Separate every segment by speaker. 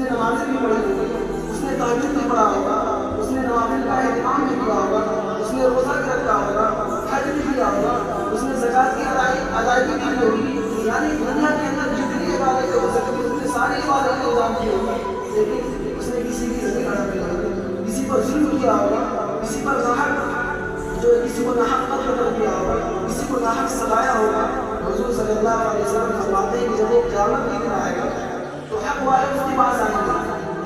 Speaker 1: نے نمازیں بھی پڑھی ہوگی، اس نے تہجد بھی پڑھا ہوگا، اس نے نوافل کا اہتمام بھی کیا ہوگا، اس نے روزہ بھی رکھا ہوگا، حج بھی کیا ہوگا، اس نے زکوٰۃ کی ادائیگی کی ہوگی، یعنی دنیا کے اندر جتنی عبادتیں ہو سکتی اس نے ساری عبادتیں انجام کی ہوگی، لیکن اس نے کسی کی زمین ہڑپ لی ہوگی، کسی پر ظلم کیا ہوگا، کسی پر کسی کو ناحق قتل کر دیا ہوگا، کسی کو ناحق سلایا ہوگا۔ حضور صلی اللہ علیہ وسلم فرماتے ہیں کہ جب وہ قیامت کی دن آئے گا تو حق والے اس کے پاس آئیں گے،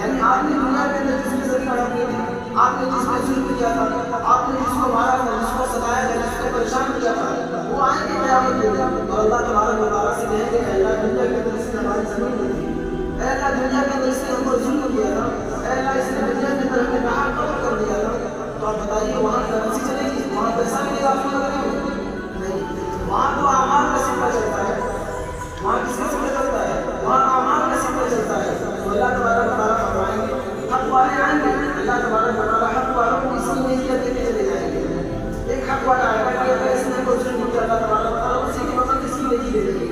Speaker 1: یعنی آپ نے دنیا کے اندر جس کی زمین ہڑپ لی تھی، آپ نے جس پہ ظلم کیا تھا، آپ نے جس کو مارا تھا، جس کو ستایا تھا، جس کو پریشان کیا تھا، وہ آئیں گے قیامت کے دن اور اللہ تبارک و تعالیٰ سے کہیں گے کہ اللہ دنیا کے اندر اس نے ہماری زمین لی تھی، اے اللہ دنیا کے اندر اس نے ہم کو ظلم کیا تھا، اے اللہ اس نے دنیا کے اندر ہمیں ناحق قتل کر دیا تھا، تو آپ بتائیے وہاں کرنسی چلے گی، وہاں پیسہ ملے گا آپ کو نہیں، وہاں تو اعمال کا سکہ چلتا ہے، وہاں کس کا سکہ چلتا ہے؟ وہاں اعمال کا سکہ چلتا ہے۔ تو اللہ تبارک و تعالیٰ فرمائیں گے حق والے آئیں گے، اللہ تبارک و تعالیٰ حق والوں کو اس کی نیکیاں دیتے چلے جائیں گے۔ ایک حق والا آئے گا کہ اگر اس نے کوئی ظلم کیا اللہ تبارک و تعالیٰ اسی کے وقت اس کی نیکی دے دیں گے،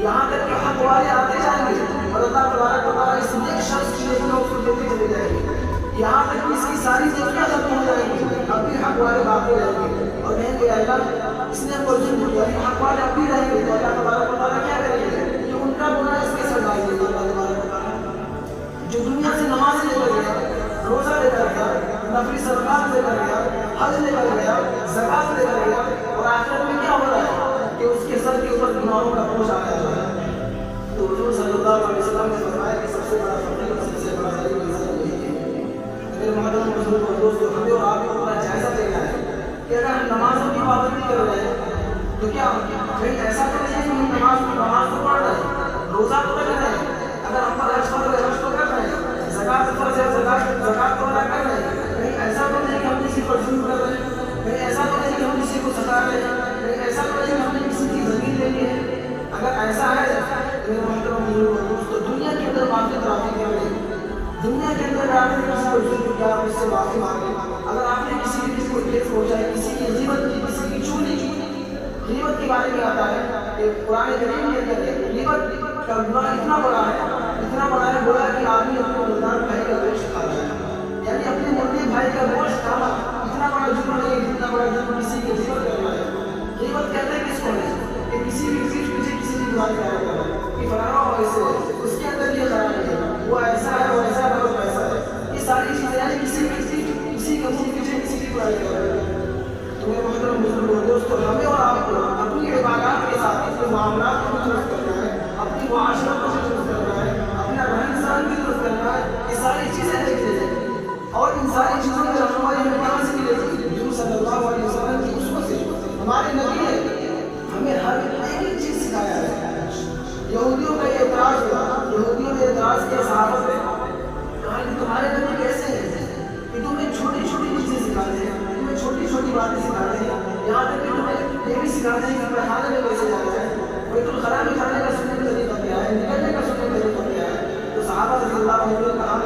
Speaker 1: یہاں تک کہ حق والے آتے جائیں گے اور اللہ تبارک و تعالیٰ اس نیک شخص کی نیکیوں کو دیتے چلے جائیں گے، یہاں تک کہ اس کی ساری نیکیاں ختم ہو جائیں گی، اب بھی حق والے باقی رہیں گے اور کہیں گے اللہ اس نے کوئی ظلم کیا، حق والے اب بھی رہیں گے، تو اللہ تبارک و تعالیٰ کیا کریں گے کہ ان کا گناہ اس کے سر ڈال دیں گے۔ اللہ تبارک و تعالیٰ جو دنیا سے نماز لے کر گیا، روزہ لے کر گیا، نفلی صدقات لے کر گیا، حج لے کر گیا، زکوٰۃ لے کر گیا، اور آخرت میں کیا ہو رہا ہے کہ اس کے سر کے اوپر گناہوں کا بوجھ آ رہا ہے۔ تو حضور صلی اللہ علیہ وسلم نے فرمایا کہ سب سے بڑا فقیر اور سب سے بڑا غریب انسان وہی ہے۔ میرے محترم بزرگ اور دوستو، ہمیں اور آپ کو اپنا جائزہ لینا ہے کہ اگر ہم نمازوں کی پابندی کر رہے ہیں تو کیا کہیں ایسا تو نہیں ہے کہ ہم نماز تو پڑھ رہے ہیں، روزہ تو رکھ رہے ہیں، اگر ہم پر حج فرض ہے حج تو کر رہے ہیں، زکوٰۃ فرض ہے زکوٰۃ تو ادا کر رہے ہیں، کہیں ایسا تو نہیں کہ ہم کسی پر ظلم کر رہے ہیں، کہیں ایسا تو نہیں کہ ہم کسی کو ستا رہے ہیں، کہیں ایسا تو نہیں کہ ہم نے کسی کی زمین لے لی ہے۔ اگر ایسا ہے میرے محترم بزرگ اور دوستو، دنیا کے اندر معافی ترافی کر رہے ہیں، دنیا کے اندر آپ نے کسی کو ظلم کیا آپ اس سے معافی مانگے، اگر آپ نے کسی کو ٹھیس پہنچائی، کسی کی غیبت کی، کسی کی چوری کی، غیبت کے بارے میں آتا ہے کہ قرآن کریم کے اندر غیبت کا گناہ اتنا بڑا ہے بولا کہ آدمی اپنے مردار بھائی کا گوشت کھا رہا ہے، یعنی اپنے مردے بھائی کا گوشت کھانا اتنا بڑا جرم نہیں، اتنا بڑا جرم کسی کی غیبت کرنا ہے۔ غیبت کہتے ہیں کس کو ہے کہ کسی کی پیٹھ پیچھے کسی کی برائی کرنا ہے کہ فلانا ایسے ہے، اس کے اندر یہ خرابی ہے، وہ ایسا ہے، وہ ایسا ہے، وہ ایسا ہے، یہ ساری چیزیں یعنی کسی کے منہ پیچھے کسی کی برائی کر رہے ہیں۔ تو میرے محترم بزرگ اور دوستو، ہمیں اور آپ کو اپنی عبادات کے ساتھ اپنے معاملات کو بھی درست کرنا ہے، اپنی معاشرت کو بھی درست کرنا ہے، اپنا رہن سہن بھی درست کرنا ہے، یہ ساری چیزیں دیکھتے ہیں اور ان ساری چیزوں کی رہنمائی ہمیں کہاں سے ملے گی؟ حضور صلی اللہ علیہ وسلم کی اسوہ سے۔ ہمارے نبی نے ہمیں ہر ایک چیز سکھایا ہے۔ یہودیوں کا یہ اعتراض ہوا، یہودیوں نے اعتراض کیا صحابہ پہ، کہا کہ تمہارے نبی کیسے ہیں کہ تمہیں چھوٹی چھوٹی چیزیں سکھاتے ہیں، تمہیں چھوٹی چھوٹی باتیں سکھاتے ہیں، یہاں تک کہ تمہیں یہ بھی سکھاتے ہیں کہ تمہیں کھانے میں کیسے جانا ہے، بیت الخلاء میں کھانے کا سنت طریقہ کیا ہے، نکلنے کا سنت طریقہ کیا ہے۔ تو صحابہ رضی اللہ عنہ نے کہا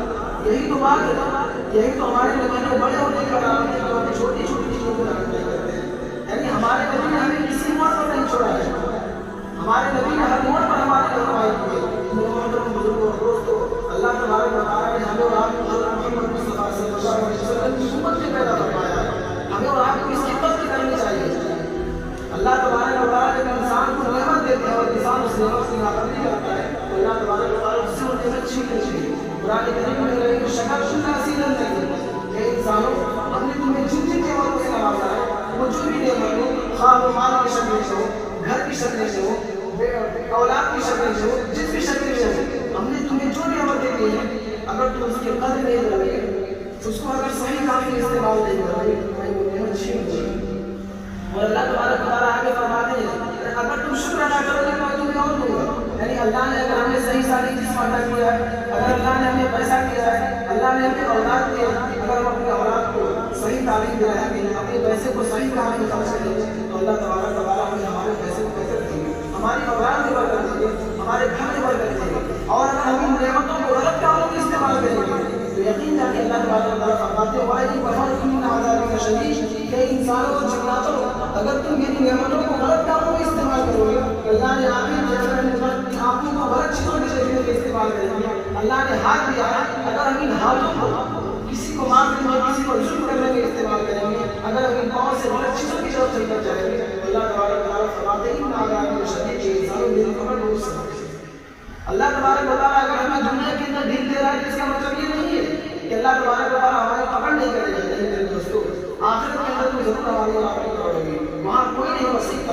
Speaker 1: یہی تو بات ہے، یہی تو ہمارے نبی کے بڑے ہونے کا نام ہے کہ ہمیں چھوٹی چھوٹی چیزوں کو رکھنے کرتے ہیں، یعنی ہمارے نبی نے ہمیں کسی موڑ پر نہیں چھوڑا ہے، ہمارے نبی نے ہر موڑ پر ہماری رہنمائی کی ہے۔ میرے محترم بزرگوں اور دوستو، اللہ تبارک و تعالیٰ نے ہمیں اور آپ کو حضرت محمد مصطفیٰ صلی اللہ علیہ وسلم کی امت میں پیدا فرمایا ہے، ہمیں اور آپ کو اس کی قدر کرنی چاہیے۔ اللہ تبارک و تعالیٰ جب انسان کو نعمت دیتے ہیں اور انسان اس نعمت کی نافرمانی کرتا ہے تو اللہ تبارک و تعالیٰ اس سے وہ نعمت چھین لیتے ہیں۔ قرآن کریم میں لگے شکر سننا سیدھن نہیں کہ انسانوں ہم نے تمہیں جن جن نعمتوں سے نوازا ہے، وہ جو بھی نعمت ہو، خواہ وہ مال کی شکل سے ہو، گھر کی شکل سے ہو، اولاد کی شکل سے ہو، جس بھی شکل سے ہو، ہم نے تمہیں جو نعمتیں دی ہیں اگر تم اس کے قدر نہیں کرو گے، اس کو اگر صحیح کام میں استعمال نہیں کرو گے تو وہ نعمت چھین لے گی۔ اور اللہ تبارک و تعالیٰ آگے فرماتے ہیں اگر تم شکر ادا کرو گے تو میں تمہیں اور دوں گا، یعنی اللہ نے اگر ہمیں صحیح ساری چیز عطا کیا ہے، اگر اللہ نے ہمیں پیسہ دیا ہے، اللہ نے ہمیں اولاد دیا ہے، اگر ہم اپنے اولاد کو صحیح تعلیم دے رہے ہیں، اپنے پیسے کو صحیح کام میں خرچ کریں گے تو اللہ تبارک و تعالیٰ ہمیں ہمارے پیسے کو بہتر دیں گے، ہماری اولاد میں برکت دیں گے، ہمارے گھر میں برکت دیں گے، اور اگر ہم ان نعمتوں کو غلط کاموں میں استعمال کریں گے تو یقین جانے اللہ تبارک و تعالیٰ فرماتے ہیں وَإِنْ كَفَرْتُمْ مِنْ عَذَابِكَ شَدِيدٌ، کہ انسانوں اور جناتوں اگر تم ان نعمتوں کو غلط کاموں میں استعمال کرو گے، اللہ نے آپ کی آنکھوں کو غلط چیزوں کے ذریعے استعمال کریں گے، اللہ نے ہاتھ دیا ہے، اگر ہم ان ہاتھوں کو کسی کو مارنے میں، کسی کو ظلم کرنے میں استعمال کریں گے، اگر ہم ان پاؤں سے غلط چیزوں کی طرف چل کر جائیں گے، اللہ تبارک و تعالیٰ فرماتے ہیں ان عذاب شدید کے انسانوں میری خبر دور سے۔ اللہ تبارک و تعالیٰ اگر ہمیں دنیا کے اندر دل دے رہا ہے تو اس کا مطلب یہ نہیں ہے کہ اللہ تبارک و تعالیٰ ہماری پکڑ نہیں کرے گا۔ میرے دوستوں، آخرت کے اندر تو ضرور ہماری آپ کی پکڑ ہوگی، وہاں کوئی نہیں بچ سکتا